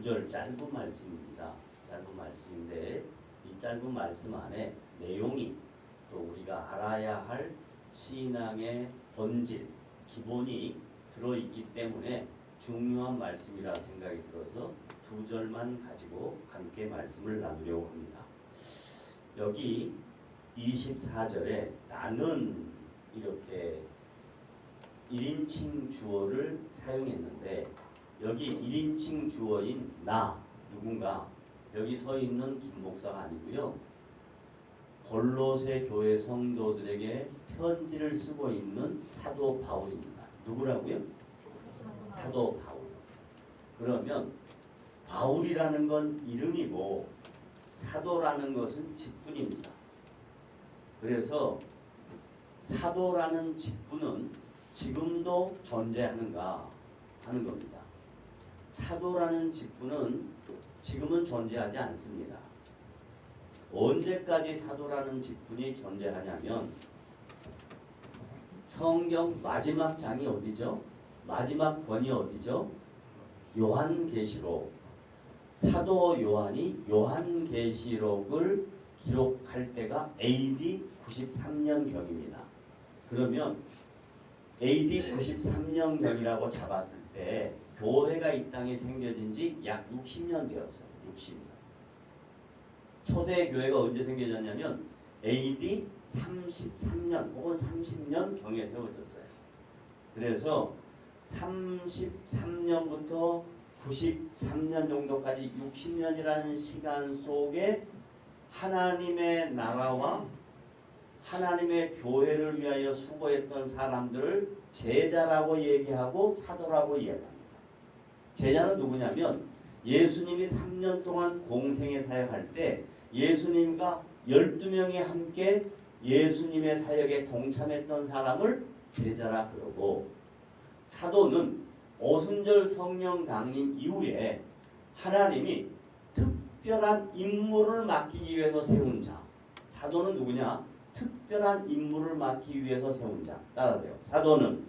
9절 짧은 말씀입니다. 짧은 말씀인데 이 짧은 말씀 안에 내용이 또 우리가 알아야 할 신앙의 본질, 기본이 들어있기 때문에 중요한 말씀이라 생각이 들어서 2절만 가지고 함께 말씀을 나누려고 합니다. 여기 24절에 나는 이렇게 1인칭 주어를 사용했는데 여기 1인칭 주어인 나 누군가 여기 서 있는 김 목사가 아니고요. 골로새 교회 성도들에게 편지를 쓰고 있는 사도 바울입니다. 누구라고요? 사도 바울. 그러면 바울이라는 건 이름이고 사도라는 것은 직분입니다. 그래서 사도라는 직분은 지금도 존재하는가 하는 겁니다. 사도라는 직분은 지금은 존재하지 않습니다. 언제까지 사도라는 직분이 존재하냐면 성경 마지막 장이 어디죠? 마지막 권이 어디죠? 요한계시록. 사도 요한이 요한계시록을 기록할 때가 AD 93년경입니다. 그러면 AD 93년경이라고 잡았을 때 교회가 이 땅에 생겨진 지 약 60년 되었어요. 60년. 초대 교회가 언제 생겨졌냐면 AD 33년 혹은 30년 경에 세워졌어요. 그래서 33년부터 93년 정도까지 60년이라는 시간 속에 하나님의 나라와 하나님의 교회를 위하여 수고했던 사람들을 제자라고 얘기하고 사도라고 이야기합니다. 제자는 누구냐면 예수님이 3년 동안 공생의 사역할 때 예수님과 12명이 함께 예수님의 사역에 동참했던 사람을 제자라 그러고, 사도는 오순절 성령 강림 이후에 하나님이 특별한 임무를 맡기기 위해서 세운 자. 사도는 누구냐? 특별한 임무를 맡기 위해서 세운 자. 따라하세요. 사도는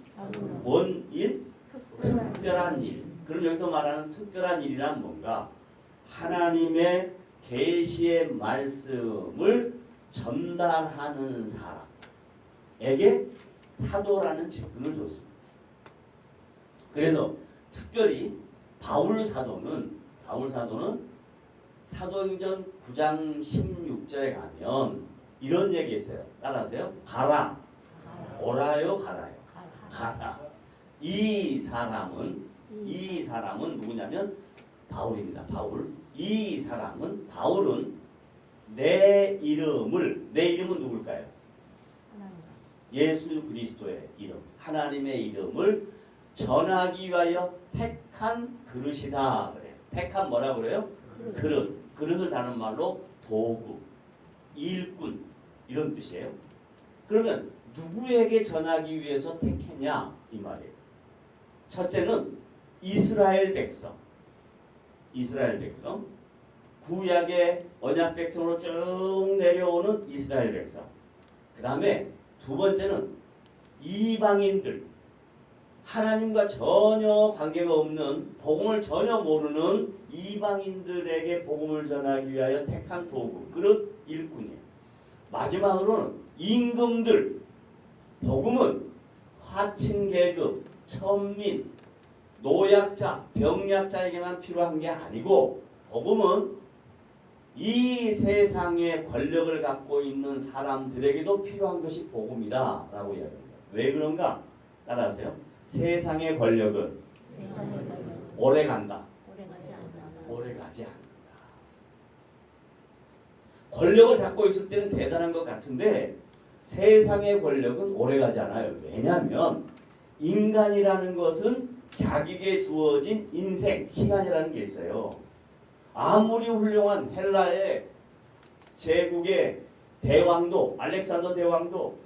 원일, 특별한 일. 그럼 여기서 말하는 특별한 일이란 뭔가? 하나님의 계시의 말씀을 전달하는 사람에게 사도라는 직분을 줬습니다. 그래서 특별히 바울 사도는 사도행전 9장 16절에 가면 이런 얘기 있어요. 따라하세요. 가라. 오라요, 가라요. 가라. 이 사람은 누구냐면 바울입니다. 바울은 내 이름은 누굴까요? 예수 그리스도의 이름, 하나님의 이름을 전하기 위하여 택한 그릇이다 그래요. 택한 뭐라 그래요? 그릇을 다른 말로 도구, 일꾼 이런 뜻이에요. 그러면 누구에게 전하기 위해서 택했냐 이 말이에요. 첫째는 이스라엘 백성, 구약의 언약 백성으로 쭉 내려오는 이스라엘 백성. 그 다음에 두 번째는 이방인들, 하나님과 전혀 관계가 없는, 복음을 전혀 모르는 이방인들에게 복음을 전하기 위하여 택한 도구, 그릇, 일꾼이에요. 마지막으로는 임금들. 복음은 하층 계급, 천민, 노약자, 병약자에게만 필요한 게 아니고, 복음은 이 세상의 권력을 갖고 있는 사람들에게도 필요한 것이 복음이다 라고 이야기합니다. 왜 그런가? 따라하세요. 세상의 권력은 오래 간다. 오래 가지 않는다. 권력을 잡고 있을 때는 대단한 것 같은데 세상의 권력은 오래 가지 않아요. 왜냐하면 인간이라는 것은 자기에게 주어진 인생, 시간이라는 게 있어요. 아무리 훌륭한 헬라의 제국의 대왕도, 알렉산더 대왕도,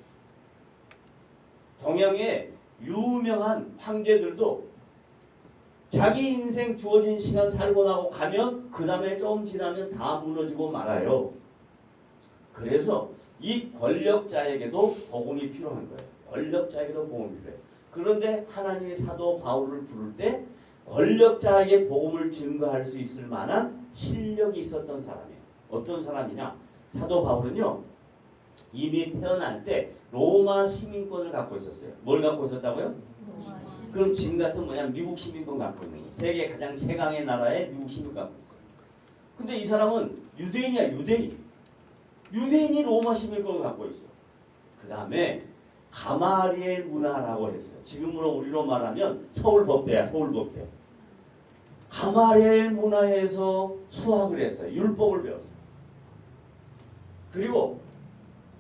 동양의 유명한 황제들도 자기 인생 주어진 시간 살고 나고 가면 그 다음에 좀 지나면 다 무너지고 말아요. 그래서 이 권력자에게도 복음이 필요한 거예요. 권력자에게도 복음이 필요해요. 그런데 하나님이 사도 바울을 부를 때 권력자에게 복음을 증거할 수 있을 만한 실력이 있었던 사람이에요. 어떤 사람이냐? 사도 바울은요. 이미 태어날 때 로마 시민권을 갖고 있었어요. 뭘 갖고 있었다고요? 그럼 지금 같은 뭐냐? 미국 시민권 갖고 있는 거예요. 세계 가장 최강의 나라에 미국 시민권 갖고 있어요. 근데 이 사람은 유대인이야. 유대인이 로마 시민권을 갖고 있어. 그 다음에 가마리엘 문화라고 했어요. 지금으로 우리로 말하면 서울법대야. 서울법대. 가마리엘 문화에서 수학을 했어요. 율법을 배웠어요. 그리고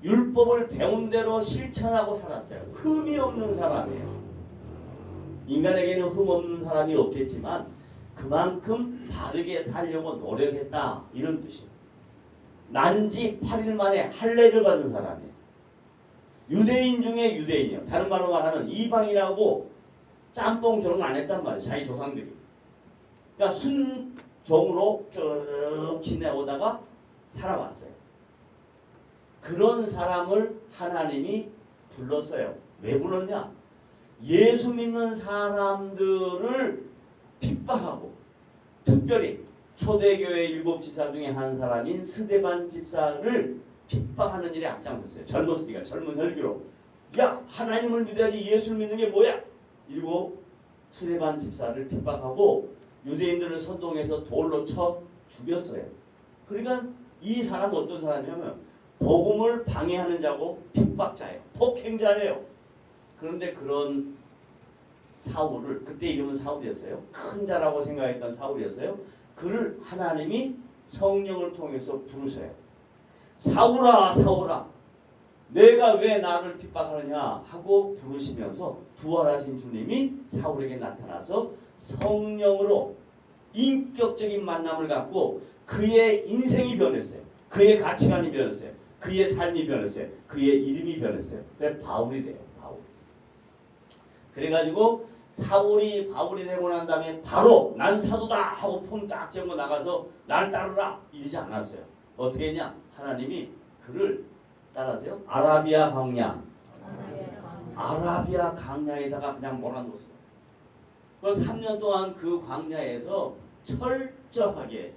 율법을 배운 대로 실천하고 살았어요. 흠이 없는 사람이에요. 인간에게는 흠 없는 사람이 없겠지만 그만큼 바르게 살려고 노력했다. 이런 뜻이에요. 난지 8일 만에 할례를 받은 사람이에요. 유대인 중에 유대인이요. 다른 말로 말하면 이방이라고 짬뽕 결혼 안 했단 말이에요. 자기 조상들이. 그러니까 순종으로 쭉 지내오다가 살아왔어요. 그런 사람을 하나님이 불렀어요. 왜 불렀냐? 예수 믿는 사람들을 핍박하고 특별히 초대교회 7지사 중에 한 사람인 스데반 집사를 핍박하는 일에 앞장섰어요. 젊었으니까 젊은 혈기로. 야, 하나님을 믿어야지 예수를 믿는 게 뭐야? 이러고 스데반 집사를 핍박하고 유대인들을 선동해서 돌로 쳐 죽였어요. 그러니까 이 사람은 어떤 사람이냐면 복음을 방해하는 자고 핍박자예요. 폭행자예요. 그런데 그런 사울을, 그때 이름은 사울이었어요. 큰 자라고 생각했던 사울이었어요. 그를 하나님이 성령을 통해서 부르셔요. 사울아, 사울아, 내가 왜 나를 핍박하느냐 하고 부르시면서 부활하신 주님이 사울에게 나타나서 성령으로 인격적인 만남을 갖고 그의 인생이 변했어요. 그의 가치관이 변했어요. 그의 삶이 변했어요. 그의 이름이 변했어요. 그래서 바울이 돼요. 바울. 그래가지고 사울이 바울이 되고 난 다음에 바로 난 사도다 하고 폼 딱 잡고 나가서 날 따르라 이러지 않았어요. 어떻게 했냐? 하나님이 그를 따라서요. 아라비아 광야에다가 그냥 몰아넣었어요. 그래서 3년 동안 그 광야에서 철저하게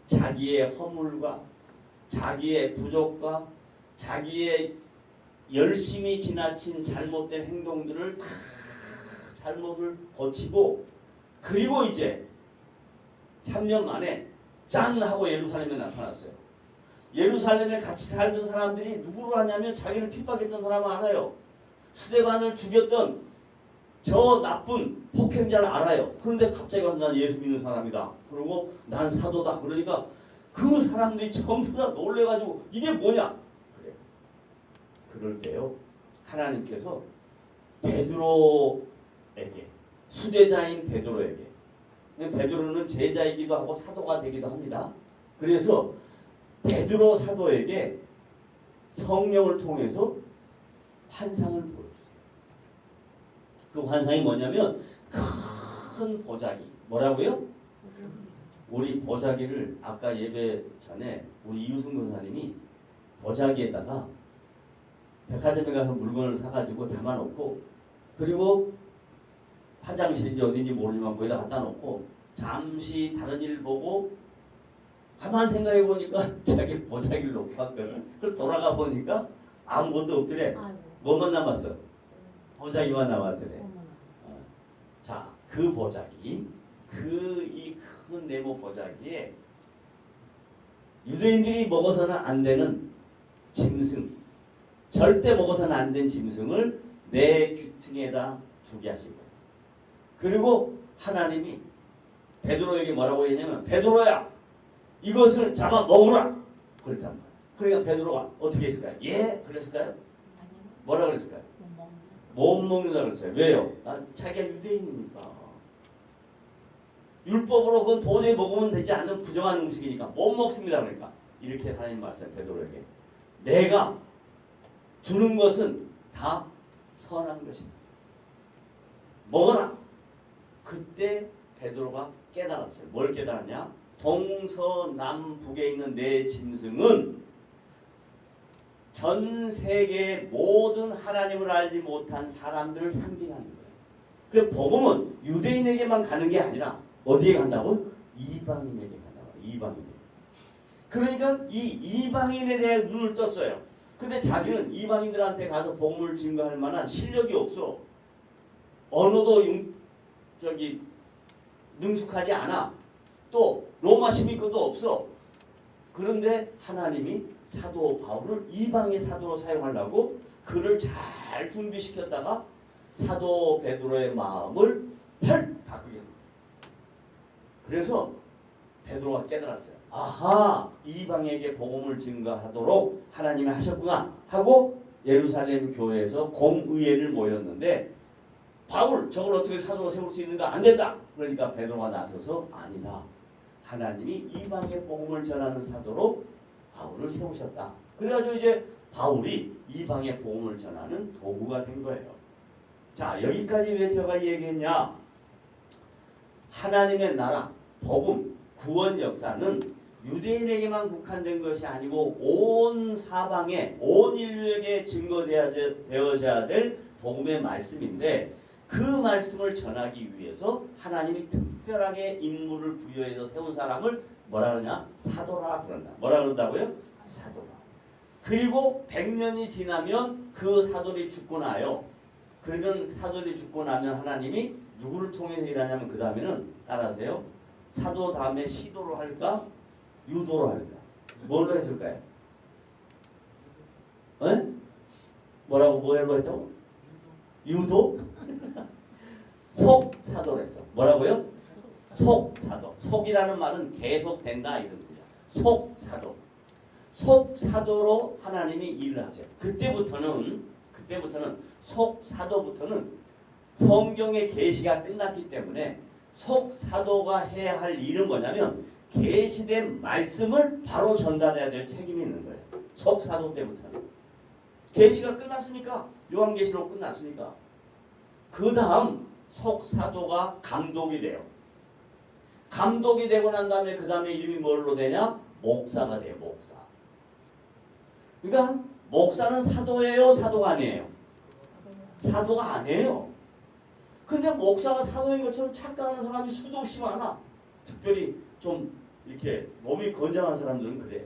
자기의 허물과 자기의 부족과 자기의 열심히 지나친 잘못된 행동들을 다 잘못을 고치고 그리고 이제 3년 만에 짠 하고 예루살렘에 나타났어요. 예루살렘에 같이 살던 사람들이 누구를 하냐면 자기를 핍박했던 사람을 알아요. 스데반을 죽였던 저 나쁜 폭행자를 알아요. 그런데 갑자기 와서 난 예수 믿는 사람이다. 그러고 난 사도다. 그러니까 그 사람들이 전부 다 놀래가지고 이게 뭐냐? 그래. 그럴 때요. 하나님께서 베드로에게 수제자인 베드로에게 베드로는 제자이기도 하고 사도가 되기도 합니다. 그래서 베드로 사도에게 성령을 통해서 환상을 보여주세요. 그 환상이 뭐냐면 큰 보자기. 뭐라고요? 우리 보자기를 아까 예배 전에 우리 이우승 권사님이 보자기에다가 백화점에 가서 물건을 사가지고 담아놓고 그리고 화장실인지 어딘지 모르지만 거기다 갖다 놓고 잠시 다른 일 보고 가만 생각해 보니까 자기 보자기를 놓고 왔거든. 그걸 돌아가 보니까 아무것도 없더래. 뭐만 남았어? 보자기만 남았더래. 자, 그 보자기, 이 큰 네모 보자기에 유대인들이 먹어서는 안 되는 짐승, 절대 먹어서는 안 된 짐승을 내 귀퉁이에다 두게 하신 거예요. 그리고 하나님이 베드로에게 뭐라고 했냐면 베드로야 이것을 잡아 먹으라 그랬단 말이에요. 그러니까 베드로가 어떻게 했을까요? 예? 그랬을까요? 뭐라 그랬을까요? 못 먹는다 그랬어요. 왜요? 난 자기가 유대인이니까. 율법으로 그건 도저히 먹으면 되지 않는 부정한 음식이니까 못 먹습니다. 그러니까 이렇게 하나님 말씀 베드로에게 내가 주는 것은 다 선한 것이다. 먹어라. 그때 베드로가 깨달았어요. 뭘 깨달았냐? 동서남북에 있는 내 짐승은 전 세계 모든 하나님을 알지 못한 사람들을 상징하는 거예요. 그래 복음은 유대인에게만 가는 게 아니라 어디에 간다고? 이방인에게 간다고. 이방인에게. 그러니까 이 이방인에 대해 눈을 떴어요. 근데 자기는 이방인들한테 가서 복음을 증거할 만한 실력이 없어. 언어도 능숙하지 않아. 또 로마 시민권도 없어. 그런데 하나님이 사도 바울을 이방의 사도로 사용하려고 그를 잘 준비시켰다가 사도 베드로의 마음을 헐 바꾸게 합니다. 그래서 베드로가 깨달았어요. 아하, 이방에게 복음을 증거하도록 하나님이 하셨구나 하고 예루살렘 교회에서 공의회를 모였는데 바울 저걸 어떻게 사도로 세울 수 있는가? 안 된다. 그러니까 베드로가 나서서 아니다. 하나님이 이방의 복음을 전하는 사도로 바울을 세우셨다. 그래가지고 이제 바울이 이방의 복음을 전하는 도구가 된 거예요. 자, 여기까지 왜 제가 얘기했냐? 하나님의 나라, 복음, 구원 역사는 유대인에게만 국한된 것이 아니고 온 사방에, 온 인류에게 증거되어져야 될 복음의 말씀인데 그 말씀을 전하기 위해서 하나님이 특별하게 인물을 부여해서 세운 사람을 뭐라 그러냐? 사도라 그런다. 뭐라 그런다고요? 사도라. 그리고 100년이 지나면 그 사도리 죽고 나요. 그러면 사도리 죽고 나면 하나님이 누구를 통해서 일하냐면 그 다음에는 따라하세요. 사도 다음에 시도로 할까? 유도로 할까? 뭘로 했을까요? 에? 뭐라고 뭐라고 했다고? 유도? 속사도로 했어. 뭐라고요? 속사도. 속이라는 말은 계속된다 이런 뜻이야. 속사도. 속사도로 하나님이 일을 하세요. 그때부터는 속사도부터는 성경의 계시가 끝났기 때문에 속사도가 해야 할 일은 뭐냐면 계시된 말씀을 바로 전달해야 될 책임이 있는 거예요. 속사도 때부터는. 계시가 끝났으니까 요한계시록 끝났으니까 그 다음 속사도가 감독이 돼요. 감독이 되고 난 다음에 그 다음에 이름이 뭘로 되냐? 목사가 돼요. 목사. 그러니까 목사는 사도예요? 사도가 아니에요? 사도가 아니에요. 근데 목사가 사도인 것처럼 착각하는 사람이 수도 없이 많아. 특별히 좀 이렇게 몸이 건장한 사람들은 그래.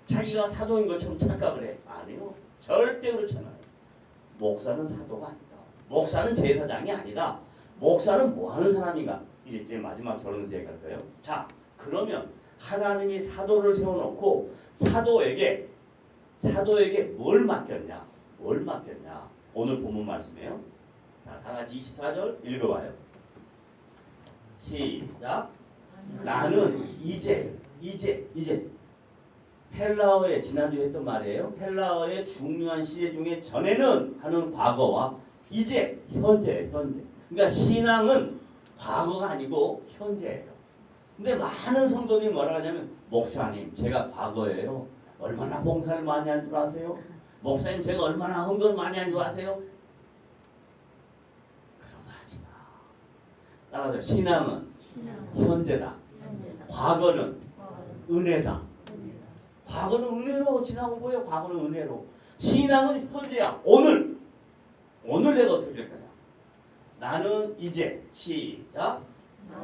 자기가 사도인 것처럼 착각을 해. 아니요. 절대 그렇지 않아요. 목사는 사도가 아니다. 목사는 제사장이 아니다. 목사는 뭐 하는 사람인가? 이제 마지막 결론에서 얘기할 거예요. 자, 그러면 하나님이 사도를 세워놓고 사도에게 뭘 맡겼냐? 뭘 맡겼냐? 오늘 본문 말씀이에요. 자, 다 같이 24절 읽어봐요. 시작. 나는 이제 헬라어의 지난주에 했던 말이에요. 헬라어의 중요한 시제 중에 전에는 하는 과거와 이제 현재. 그러니까 신앙은 과거가 아니고 현재예요. 근데 많은 성도들이 뭐라 하냐면 목사님 제가 과거예요. 얼마나 봉사를 많이 한 줄 아세요? 목사님 제가 얼마나 헌금을 많이 한 줄 아세요? 그런 거 하지 마. 따라서 신앙은 현재다. 과거는 은혜다. 과거는 은혜로 지나온 거예요. 과거는 은혜로. 신앙은 현재야. 오늘 내가 어떻게 될 거냐? 나는 이제 시작.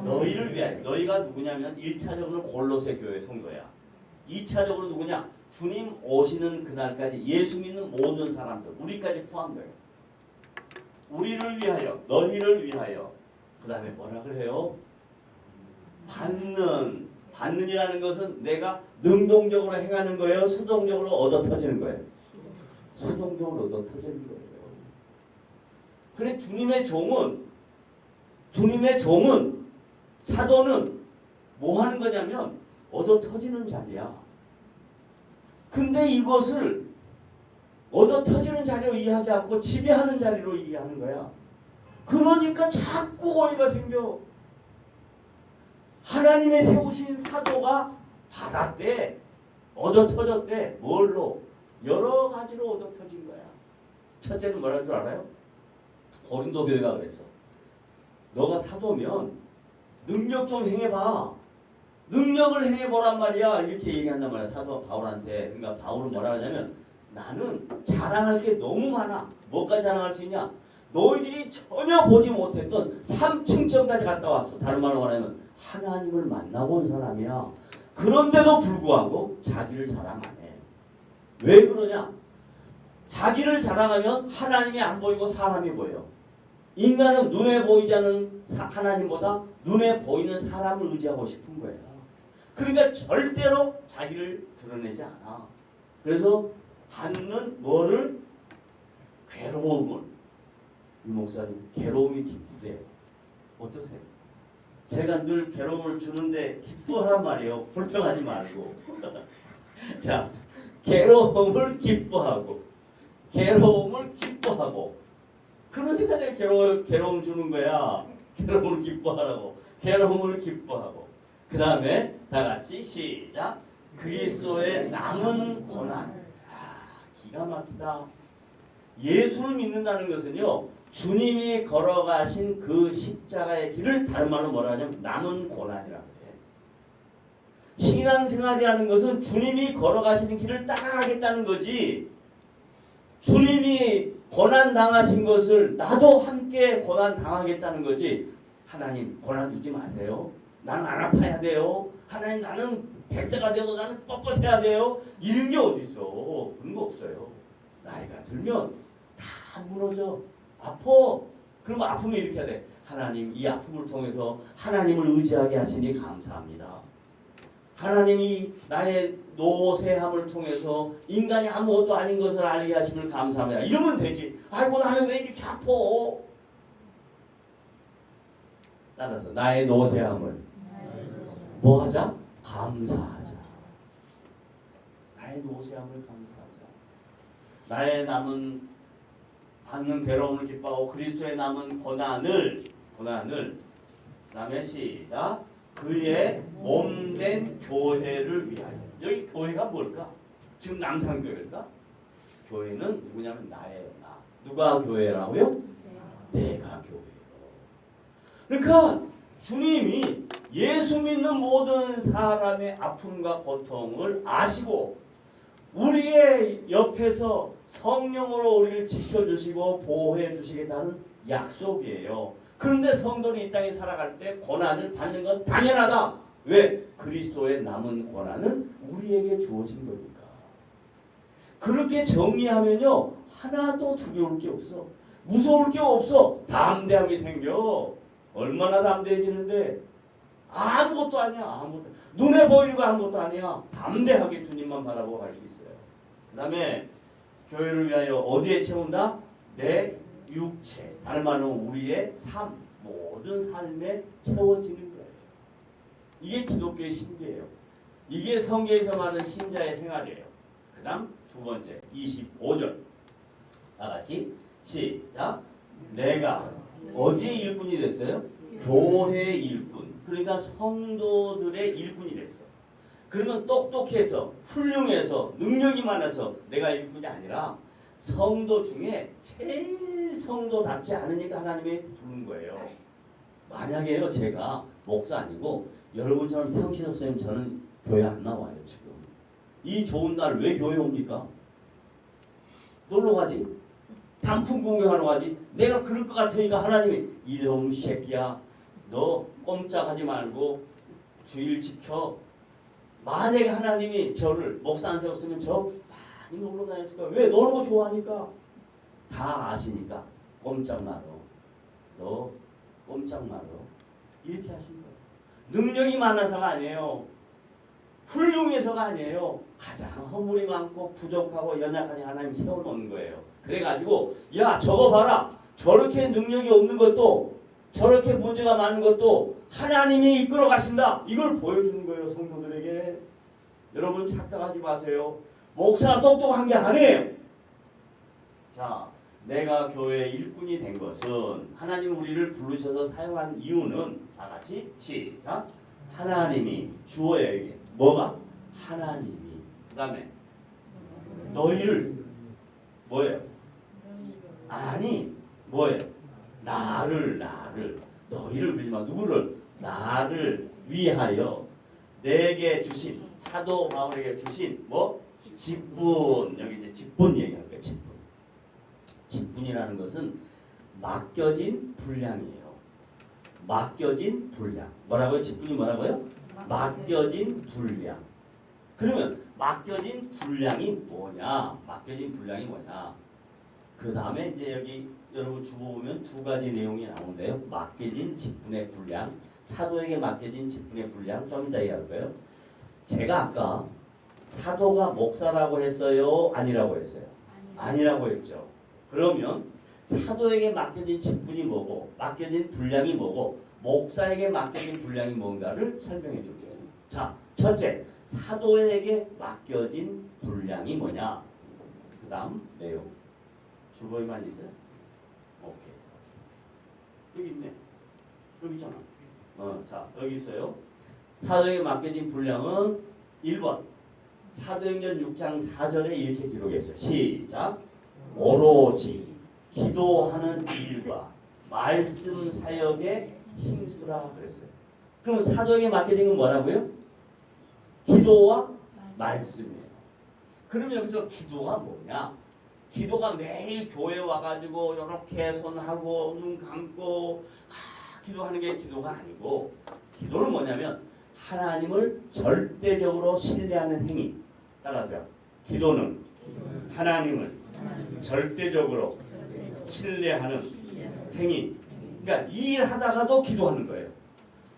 너희를 위하여. 너희가 누구냐면 1차적으로 골로새 교회 성도야. 2차적으로 누구냐? 주님 오시는 그날까지 예수 믿는 모든 사람들. 우리까지 포함돼요. 우리를 위하여. 너희를 위하여. 그 다음에 뭐라 그래요? 받는이라는 것은 내가 능동적으로 행하는 거예요? 수동적으로 얻어 터지는 거예요? 수동적으로 얻어 터지는 거예요. 그래 주님의 종은 사도는 뭐 하는 거냐면 얻어 터지는 자리야. 근데 이것을 얻어 터지는 자리로 이해하지 않고 지배하는 자리로 이해하는 거야. 그러니까 자꾸 오해가 생겨. 하나님의 세우신 사도가 받았대. 얻어 터졌대. 뭘로? 여러 가지로 얻어 터진 거야. 첫째는 뭐라는 줄 알아요? 고린도 교회가 그랬어. 너가 사도면 능력 좀 행해봐. 능력을 행해보란 말이야. 이렇게 얘기한단 말이야. 사도 바울한테. 그러니까 바울은 뭐라 하냐면 나는 자랑할 게 너무 많아. 뭐까지 자랑할 수 있냐? 너희들이 전혀 보지 못했던 3층점까지 갔다 왔어. 다른 말로 말하면 하나님을 만나고 온 사람이야. 그런데도 불구하고 자기를 자랑 안 해. 왜 그러냐? 자기를 자랑하면 하나님이 안 보이고 사람이 보여. 인간은 눈에 보이지 않는 하나님보다 눈에 보이는 사람을 의지하고 싶은 거야. 그러니까 절대로 자기를 드러내지 않아. 그래서 받는 뭐를? 괴로움을. 이 목사님 괴로움이 기쁘대요. 어떠세요? 제가 늘 괴로움을 주는데 기뻐하란 말이에요. 불평하지 말고. 자, 괴로움을 기뻐하고 괴로움을 기뻐하고 그러니까 내가 괴로움 주는 거야. 괴로움을 기뻐하라고. 괴로움을 기뻐하고 그 다음에 다 같이 시작. 그리스도의 남은 고난. 기가 막히다. 예수를 믿는다는 것은요. 주님이 걸어가신 그 십자가의 길을 다른 말로 뭐라 하냐면 남은 고난이라고 해요. 신앙생활이라는 것은 주님이 걸어가시는 길을 따라가겠다는 거지. 주님이 고난 당하신 것을 나도 함께 고난 당하겠다는 거지. 하나님 고난 주지 마세요. 나는 안 아파야 돼요. 하나님 나는 100세가 돼도 나는 뻣뻣해야 돼요. 이런 게 어디 있어. 그런 거 없어요. 나이가 들면 다 무너져. 아파. 그럼 아프면 이렇게 해야 돼. 하나님 이 아픔을 통해서 하나님을 의지하게 하시니 감사합니다. 하나님이 나의 노쇠함을 통해서 인간이 아무것도 아닌 것을 알게 하심을 감사합니다. 이러면 되지. 아이고 나는 왜 이렇게 아파. 따라서 나의 노쇠함을 뭐 하자? 감사하자. 나의 노쇠함을 감사하자. 나의 남은 받는 괴로움을 기뻐하고 그리스도의 남은 고난을 남의 시작. 그의 몸된 교회를 위하여. 여기 교회가 뭘까? 지금 남산교회일까? 교회는 누구냐면 나예요. 나. 누가 교회라고요? 내가 교회요. 그러니까 주님이 예수 믿는 모든 사람의 아픔과 고통을 아시고 우리의 옆에서 성령으로 우리를 지켜주시고 보호해 주시겠다는 약속이에요. 그런데 성도는 이 땅에 살아갈 때 고난을 받는 건 당연하다. 왜? 그리스도의 남은 고난은 우리에게 주어진 거니까. 그렇게 정리하면요. 하나도 두려울 게 없어. 무서울 게 없어. 담대함이 생겨. 얼마나 담대해지는데 아무것도 아니야. 아무것도. 눈에 보이는 거 아무것도 아니야. 담대하게 주님만 바라보고 갈 수 있어요. 그 다음에 교회를 위하여 어디에 채운다? 내 육체. 다른 말로 우리의 삶. 모든 삶에 채워지는 거예요. 이게 기독교의 신비예요. 이게 성경에서 말하는 신자의 생활이에요. 그 다음 두 번째 25절. 다 같이 시작. 내가 어디의 일꾼이 됐어요? 교회의 일꾼. 그러니까 성도들의 일꾼이 됐어. 그러면 똑똑해서 훌륭해서 능력이 많아서 내가 일꾼이 아니라 성도 중에 제일 성도답지 않으니까 하나님이 부른 거예요. 만약에요 제가 목사 아니고 여러분처럼 평신호쌤 저는 교회 안 나와요 지금. 이 좋은 날 왜 교회 옵니까? 놀러 가지. 단풍 구경하러 가지. 내가 그럴 것 같으니까 하나님이 이놈 새끼야 너 꼼짝하지 말고 주일 지켜. 만약에 하나님이 저를 목사 안 세웠으면 저 많이 놀러 다녔을 거야. 왜? 노는 거 좋아하니까. 다 아시니까 꼼짝 말어. 너 꼼짝 말어. 이렇게 하신 거예요. 능력이 많아서가 아니에요. 훌륭해서가 아니에요. 가장 허물이 많고 부족하고 연약하니 하나님 세워놓은 거예요. 그래가지고 야 저거 봐라. 저렇게 능력이 없는 것도 저렇게 문제가 많은 것도 하나님이 이끌어 가신다. 이걸 보여주는 거예요. 성도들에게. 여러분 착각하지 마세요. 목사가 똑똑한 게 아니에요. 자, 내가 교회의 일꾼이 된 것은 하나님 우리를 부르셔서 사용한 이유는 다 같이 시작. 하나님이 주어야 이게. 뭐가? 하나님이. 그 다음에 너희를 뭐예요? 아니 뭐예요? 나를 너희를 부르지만 누구를? 나를 위하여 내게 주신 사도 바울에게 주신 뭐? 직분. 여기 이제 직분 얘기할 거예요. 직분이라는 것은 맡겨진 분량이에요. 맡겨진 분량. 뭐라고요? 직분이 뭐라고요? 맡겨진 분량. 그러면 맡겨진 분량이 뭐냐? 맡겨진 분량이 뭐냐? 그 다음에 이제 여기 여러분 주보 보면 두 가지 내용이 나오는데요. 맡겨진 직분의 분량, 사도에게 맡겨진 직분의 분량. 좀 이따 얘기할 거예요. 제가 아까 사도가 목사라고 했어요? 아니라고 했어요? 아니라고 했죠. 그러면 사도에게 맡겨진 직분이 뭐고 맡겨진 분량이 뭐고 목사에게 맡겨진 분량이 뭔가를 설명해 줄게요. 자, 첫째, 사도에게 맡겨진 분량이 뭐냐? 그 다음 내용. 주보에만 있어요? 오케이. 여기 있네. 여기 있잖아. 자, 여기 있어요. 사도에게 맡겨진 분량은 1번. 사도행전 6장 4절에 이렇게 기록했어요. 시작. 오로지 기도하는 일과 말씀 사역에 힘쓰라 그랬어요. 그럼 사도에게 맡겨진 건 뭐라고요? 기도와 말씀이에요. 그럼 여기서 기도가 뭐냐? 기도가 매일 교회 와가지고 이렇게 손하고 눈 감고 기도하는 게 기도가 아니고 기도는 뭐냐면 하나님을 절대적으로 신뢰하는 행위. 따라서요. 기도는 하나님을 절대적으로 신뢰하는 행위. 그러니까 일하다가도 기도하는 거예요.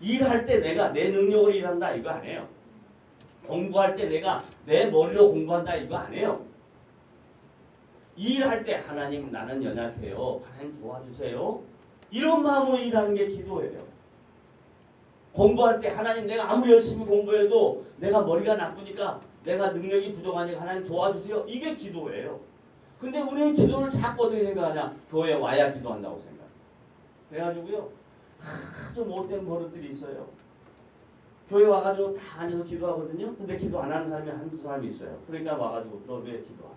일할 때 내가 내 능력으로 일한다 이거 아니에요. 공부할 때 내가 내 머리로 공부한다 이거 아니에요. 일할 때 하나님 나는 연약해요. 하나님 도와주세요. 이런 마음으로 일하는 게 기도예요. 공부할 때 하나님 내가 아무리 열심히 공부해도 내가 머리가 나쁘니까 내가 능력이 부족하니까 하나님 도와주세요. 이게 기도예요. 근데 우리는 기도를 자꾸 어떻게 생각하냐? 교회 와야 기도한다고 생각해요. 그래가지고요. 아주 못된 버릇들이 있어요. 교회 와가지고 다 앉아서 기도하거든요. 근데 기도 안 하는 사람이 한두 사람이 있어요. 그러니까 와가지고 너 왜 기도 안 해?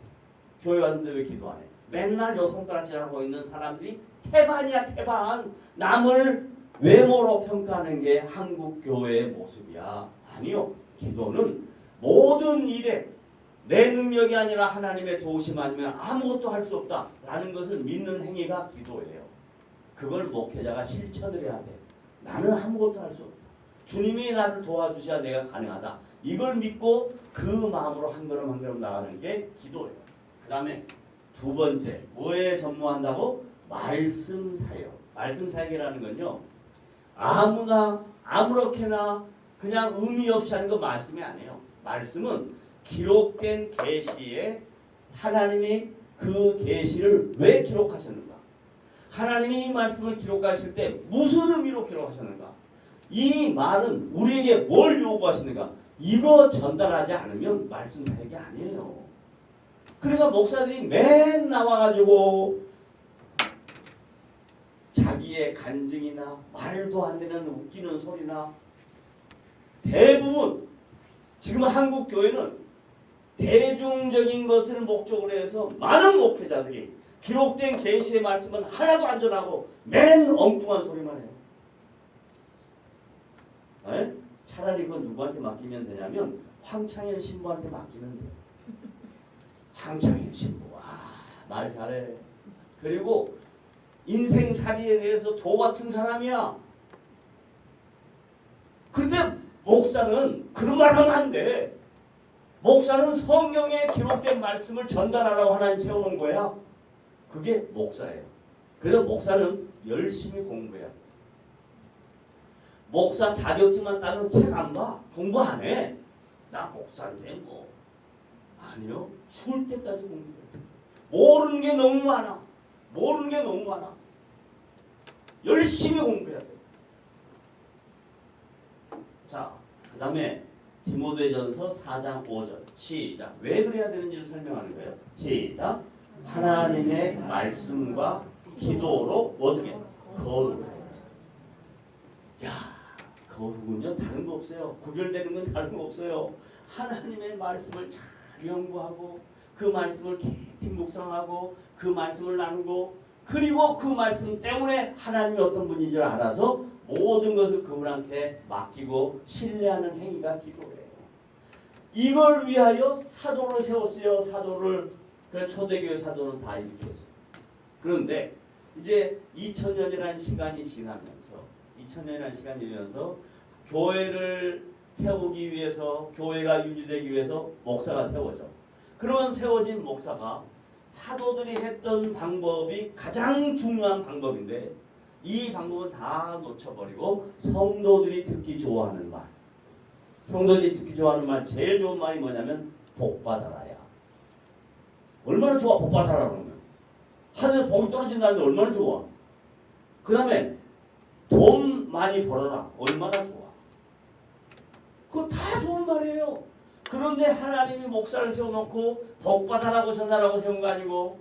교회 왔는데 왜 기도 안 해? 맨날 요 손가락질하고 있는 사람들이 태반이야 태반. 남을 외모로 평가하는 게 한국 교회의 모습이야. 아니요. 기도는 모든 일에 내 능력이 아니라 하나님의 도우심 아니면 아무것도 할 수 없다라는 것을 믿는 행위가 기도예요. 그걸 목회자가 실천을 해야 돼. 나는 아무것도 할 수 없다. 주님이 나를 도와주셔야 내가 가능하다. 이걸 믿고 그 마음으로 한 걸음 한 걸음 나가는 게 기도예요. 그 다음에 두 번째, 뭐에 전무한다고? 말씀 사역. 말씀 사역이라는 건요. 아무나 아무렇게나 그냥 의미 없이 하는 거 말씀이 아니에요. 말씀은 기록된 계시에 하나님이 그 계시를 왜 기록하셨는가? 하나님이 이 말씀을 기록하실 때 무슨 의미로 기록하셨는가? 이 말은 우리에게 뭘 요구하시는가? 이거 전달하지 않으면 말씀 사역이 아니에요. 그러니까 목사들이 맨 나와가지고 자기의 간증이나 말도 안 되는 웃기는 소리나 대부분 지금 한국 교회는 대중적인 것을 목적으로 해서 많은 목회자들이 기록된 계시의 말씀은 하나도 안 전하고 맨 엉뚱한 소리만 해요. 에? 차라리 그건 누구한테 맡기면 되냐면 황창현 신부한테 맡기면 돼요. 황창현 신부 말 잘해. 그리고 인생살이에 대해서 도 같은 사람이야. 근데 목사는 그런 말 하면 안 돼. 목사는 성경에 기록된 말씀을 전달하라고 하나님 세워놓은 거야. 그게 목사예요. 그래서 목사는 열심히 공부해야 돼. 목사 자격증만 따면 책 안 봐. 공부 안 해. 나 목사인데 뭐. 아니요. 죽을 때까지 공부해. 모르는 게 너무 많아. 모르는 게 너무 많아. 열심히 공부해야 돼. 자, 그 다음에 디모데전서 4장 5절 시작. 왜 그래야 되는지를 설명하는 거예요. 시작. 하나님의 말씀과 기도로 어떻게 거룩하여야지. 야, 거룩은요 다른 거 없어요. 구별되는 건 다른 거 없어요. 하나님의 말씀을 잘 연구하고 그 말씀을 깊이 묵상하고 그 말씀을 나누고 그리고 그 말씀 때문에 하나님이 어떤 분인 줄 알아서 모든 것을 그분한테 맡기고 신뢰하는 행위가 기도예요. 이걸 위하여 사도를 세웠어요. 사도를. 그래서 초대교회 사도는 다 이렇게 했어요. 그런데 이제 2000년이라는 시간이 지나면서 교회를 세우기 위해서, 교회가 유지되기 위해서 목사가 세워져. 그러면 세워진 목사가 사도들이 했던 방법이 가장 중요한 방법인데 이 방법은 다 놓쳐버리고 성도들이 듣기 좋아하는 말. 성도들이 듣기 좋아하는 말, 제일 좋은 말이 뭐냐면 복받아라야. 얼마나 좋아, 복받아라 그러면. 하늘에 복이 떨어진다는데 얼마나 좋아. 그 다음에 돈 많이 벌어라. 얼마나 좋아. 그거 다 좋은 말이에요. 그런데 하나님이 목사를 세워놓고 복받아라고 전하라고 세운 거 아니고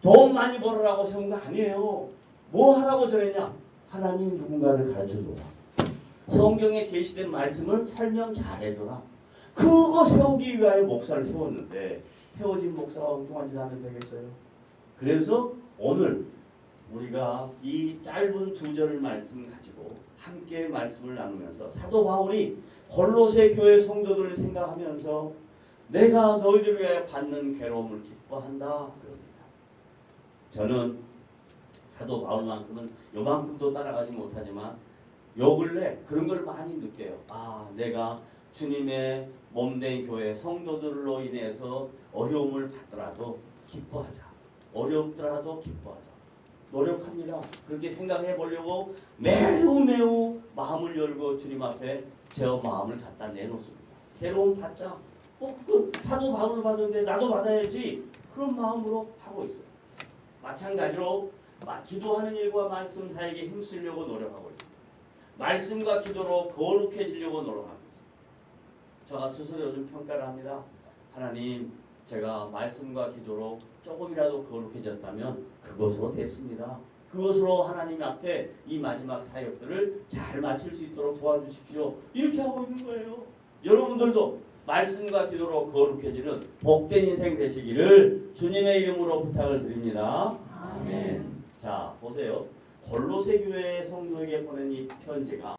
돈 많이 벌어라고 세운 거 아니에요. 뭐 하라고 전했냐? 하나님 누군가를 가르쳐줘라. 성경에 계시된 말씀을 설명 잘해줘라. 그거 세우기 위하여 목사를 세웠는데 세워진 목사가 엉뚱한 짓 하면 되겠어요? 그래서 오늘 우리가 이 짧은 2절 말씀 가지고 함께 말씀을 나누면서 사도 바울이 골로새 교회 성도들을 생각하면서 내가 너희들을 위하여 받는 괴로움을 기뻐한다 그럽니다. 저는 사도 바울만큼은 요만큼도 따라가지 못하지만 요 근래 그런 걸 많이 느껴요. 아, 내가 주님의 몸된 교회 성도들로 인해서 어려움을 받더라도 기뻐하자. 어렵더라도 기뻐하자. 노력합니다. 그렇게 생각해 보려고 매우 마음을 열고 주님 앞에 제 마음을 갖다 내놓습니다. 괴로움 받자. 그 사도 바울을 받는데 나도 받아야지. 그런 마음으로 하고 있어요. 마찬가지로 기도하는 일과 말씀 사이에 힘쓰려고 노력하고 있습니다. 말씀과 기도로 거룩해지려고 노력하고 있습니다. 제가 스스로 요즘 평가를 합니다. 하나님, 제가 말씀과 기도로 조금이라도 거룩해졌다면 그것으로 됐습니다. 그것으로 하나님 앞에 이 마지막 사역들을 잘 마칠 수 있도록 도와주십시오. 이렇게 하고 있는 거예요. 여러분들도 말씀과 기도로 거룩해지는 복된 인생 되시기를 주님의 이름으로 부탁을 드립니다. 아멘. 자, 보세요. 골로새 교회 성도에게 보낸 이 편지가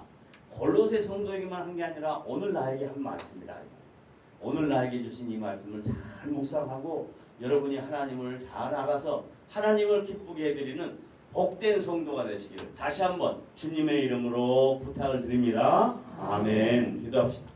골로새 성도에게만 한 게 아니라 오늘 나에게 한 말씀이다. 오늘 나에게 주신 이 말씀을 잘 묵상하고 여러분이 하나님을 잘 알아서 하나님을 기쁘게 해드리는 복된 성도가 되시기를 다시 한번 주님의 이름으로 부탁을 드립니다. 아멘. 기도합시다.